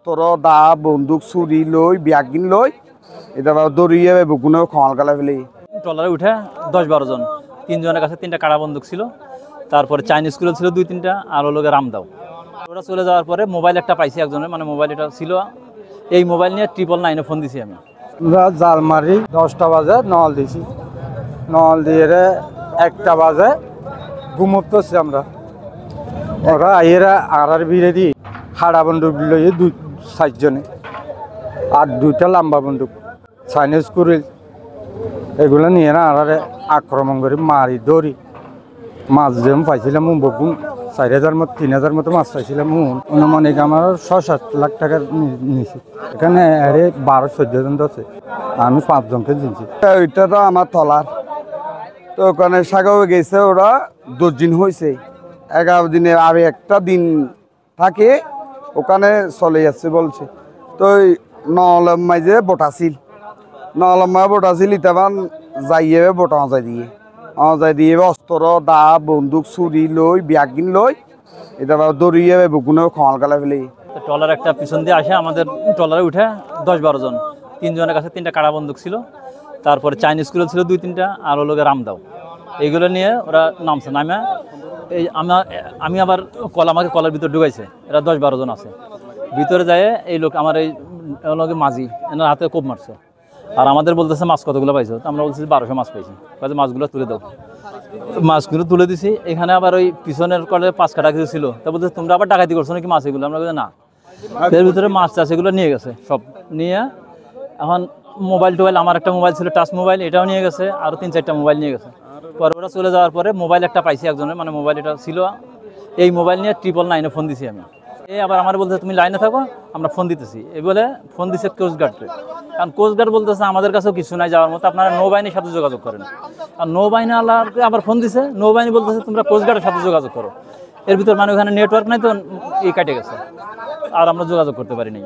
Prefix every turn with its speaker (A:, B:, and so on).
A: তোর দা বন্দুক ছুরি লই ব্যাগিন লই এটা দৌড়িয়ে বুকুনে খমাল গালা ফেলে
B: ট্রলারে উঠে 10-12 জন, 3 জনের কাছে 3টা কাড়া বন্দুক ছিল, তারপরে চাইনিজ গুলো ছিল 2-3টা, আর লোকে রামদাও। ওরা চলে যাওয়ার পরে মোবাইল একটা পাইছি একজনের, মানে মোবাইল এটা ছিল, এই মোবাইল নিয়ে 999 ফোন দিছি আমি।
C: জাল মারি 10টা বাজে নল দিছি, নল দিয়ে 1টা বাজে ঘুমোতেছি আমরা। ওরা এরা আর ভিড়ে দিয়ে হাড়া বন্দুক লইয়ে 2-4 জনে, আর 2টা লম্বা বন্দুক চাইনিজ কুড়িল এগুলো নিয়ে না আর আক্রমণ করে মারি ধরি। মাছ যেমন পাইছিলাম বকুন 4,000 মতো 3,000 মতো মাছ পাইছিলাম। অনুমানিক আমার 6-7 লাখ টাকা নিয়েছি। এখানে 12-14 জন আছে, আমি 5 জনকে দিয়েছি।
A: ওইটা তো আমার তলার, তো ওখানে সাগাও গেছে, ওরা 10 দিন হয়েছে। 11 দিনের আর একটা দিন থাকে ওখানে চলে যাচ্ছে বলছে। তো নলমাই যে বোটাছিল, নলমাই বোটাছিল ইতাবান যাইয়ে বোটা যাই দিয়ে অস্ত্র দা বন্দুক ছুরি লই ব্যাগিন লই এটা দৌড়িয়ে বুকুনে খমাল গালা ফেলে।
B: ট্রলার একটা পিছন দিয়ে আসে, আমাদের ট্রলারে উঠে 10-12 জন, 3 জনের কাছে 3টা কাড়া বন্দুক ছিল, তারপরে চাইনিজ গুলো ছিল 2-3টা, আর লোকে রামদাও। এইগুলো নিয়ে ওরা নামছে, নামে এই আমি আবার আমাকে কলার ভিতর ঢুকাইছে। এরা 10-12 জন আছে, ভিতরে যায় এই লোক আমার এই লোকে মাঝি এনার হাতে কোপ মারছে। আর আমাদের বলতেছে মাছ কতগুলো পাইছো, আমরা বলছি 1200 মাছ পাইছি। মাছগুলো তুলে দাও, মাছগুলো তুলে দিছি। এখানে আবার ওই পিছনের কলে 5 কাটা কিছু ছিল, তা বলতে তোমরা আবার ডাকাতি করছো নাকি মাছ এগুলো? আমরা বলছি না, এর ভিতরে মাছ চাষ এগুলো নিয়ে গেছে সব নিয়ে। এখন মোবাইল টোবাইল, আমার একটা মোবাইল ছিল টাচ মোবাইল, এটাও নিয়ে গেছে, আরও 3-4টা মোবাইল নিয়ে গেছে। পরে ওরা চলে যাওয়ার পরে মোবাইল একটা পাইছি একজনের, মানে মোবাইল এটা ছিল, এই মোবাইল নিয়ে 999 ফোন দিছি আমি। আবার আমার বলতে তুমি লাইনে থাকো, আমরা ফোন দিতেছি, এই বলে ফোন দিছে কোস্টগার্ডে। কারণ কোস্টগার্ড বলতেছে আমাদের কাছেও কিছু নাই যাওয়ার মতো, আপনারা নৌবাহিনীর সাথে যোগাযোগ করেন। আর নৌবাহিনী আল্লাহকে আবার ফোন দিছে, নৌবাহিনী বলতেছে তোমরা কোস্টগার্ডের সাথে যোগাযোগ করো। এর ভিতর মানে ওখানে নেটওয়ার্ক নাই, তো এই কাটে গেছে, আর আমরা যোগাযোগ করতে পারি নাই।